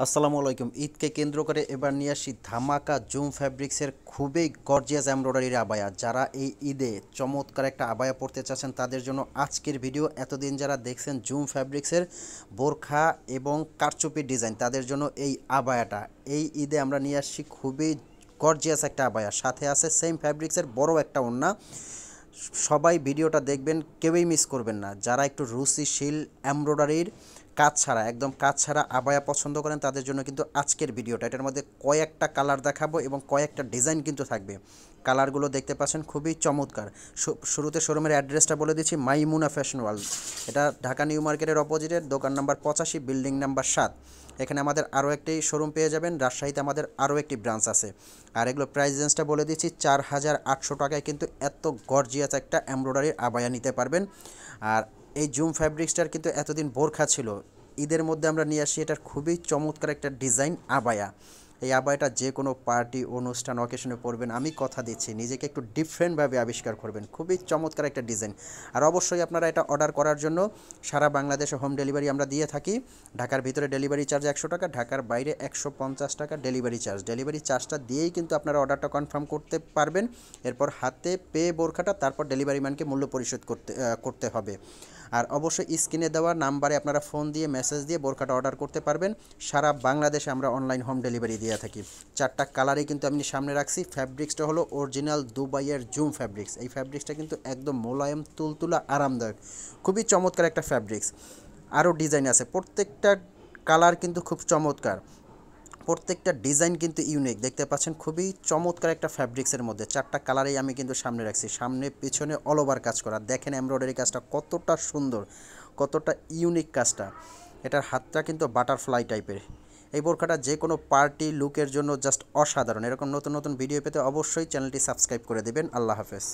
আসসালামু আলাইকুম। ঈদকে কেন্দ্র করে এবার নিয়ে আসি ধামাকা জুম ফ্যাব্রিক্সের খুবই গর্জিয়াস এমব্রয়ডারির আবায়া। যারা এই ঈদে চমৎকার একটা আবায়া পরতে চাচ্ছেন তাদের জন্য আজকের ভিডিও। এতদিন যারা দেখছেন জুম ফ্যাব্রিক্সের বোরখা এবং কারচুপি ডিজাইন, তাদের জন্য এই আবায়াটা। এই ঈদে আমরা নিয়ে আসছি খুবই গর্জিয়াস একটা আবায়া, সাথে আছে সেম ফ্যাব্রিক্সের বড় একটা ওড়না। সবাই ভিডিওটা দেখবেন, কেউই মিস করবেন না। যারা একটু রুচিশীল এমব্রয়ডারির কাজ ছাড়া, একদম কাজ ছাড়া আবায়া পছন্দ করেন তাদের জন্য কিন্তু আজকের ভিডিওটা। এটার মধ্যে কয়েকটা কালার দেখাবো এবং কয়েকটা ডিজাইন কিন্তু থাকবে। কালারগুলো দেখতে পাচ্ছেন খুবই চমৎকার। শুরুতে শোরুমের অ্যাড্রেসটা বলে দিচ্ছি, মাইমুনা ফ্যাশন ওয়ার্ল্ড। এটা ঢাকা নিউ মার্কেটের অপোজিটে, দোকান নাম্বার 85, বিল্ডিং নাম্বার 7। এখানে আমাদের আরও একটি শোরুম পেয়ে যাবেন। রাজশাহীতে আমাদের আরও একটি ব্রাঞ্চ আছে। আর এগুলো প্রাইস রেঞ্জটা বলে দিচ্ছি, 4800 টাকায় কিন্তু এত গর্জিয়াস একটা এমব্রয়ডারির আবায়া নিতে পারবেন। আর এই জুম ফ্যাব্রিক্সটার কিন্তু এতদিন বোরখা ছিল, ঈদের মধ্যে আমরা নিয়ে আসি এটার খুবই চমৎকার একটা ডিজাইন আবায়া। এই আবায়াটা যে কোনো পার্টি, অনুষ্ঠান, অকেশনে পরবেন, আমি কথা দিচ্ছি নিজেকে একটু ডিফারেন্টভাবে আবিষ্কার করবেন। খুবই চমৎকার একটা ডিজাইন। আর অবশ্যই আপনারা এটা অর্ডার করার জন্য সারা বাংলাদেশে হোম ডেলিভারি আমরা দিয়ে থাকি। ঢাকার ভিতরে ডেলিভারি চার্জ 100 টাকা, ঢাকার বাইরে 150 টাকা ডেলিভারি চার্জ। ডেলিভারি চার্জটা দিয়েই কিন্তু আপনারা অর্ডারটা কনফার্ম করতে পারবেন। এরপর হাতে পেয়ে বোরখাটা, তারপর ডেলিভারি ম্যানকে মূল্য পরিশোধ করতে হবে। আর অবশ্যই স্ক্রিনে দেওয়া নাম্বারে আপনারা ফোন দিয়ে মেসেজ দিয়ে বোরখাটা অর্ডার করতে পারবেন। সারা বাংলাদেশে আমরা অনলাইন হোম ডেলিভারি দিয়ে থাকি। 4টা কালারই কিন্তু আমি সামনে রাখছি। ফ্যাব্রিক্সটা হলো অরিজিনাল দুবাইয়ের জুম ফ্যাব্রিক্স। এই ফ্যাব্রিক্সটা কিন্তু একদম মোলায়েম, তুলতুলা, আরামদায়ক, খুবই চমৎকার একটা ফ্যাব্রিক্স। আরও ডিজাইন আছে, প্রত্যেকটা কালার কিন্তু খুব চমৎকার, প্রত্যেকটা ডিজাইন কিন্তু ইউনিক। দেখতে পাচ্ছেন খুবই চমৎকার একটা ফ্যাব্রিক্সের মধ্যে 4টা কালারেই আমি কিন্তু সামনে রাখছি। সামনে পিছনে অল ওভার কাজ করা, দেখেন এমব্রয়ডারি কাজটা কতটা সুন্দর, কতটা ইউনিক কাজটা। এটার হাতটা কিন্তু বাটারফ্লাই টাইপের। এই বোরখাটা যে কোনো পার্টি লুকের জন্য জাস্ট অসাধারণ। এরকম নতুন নতুন ভিডিও পেতে অবশ্যই চ্যানেলটি সাবস্ক্রাইব করে দেবেন। আল্লাহ হাফেজ।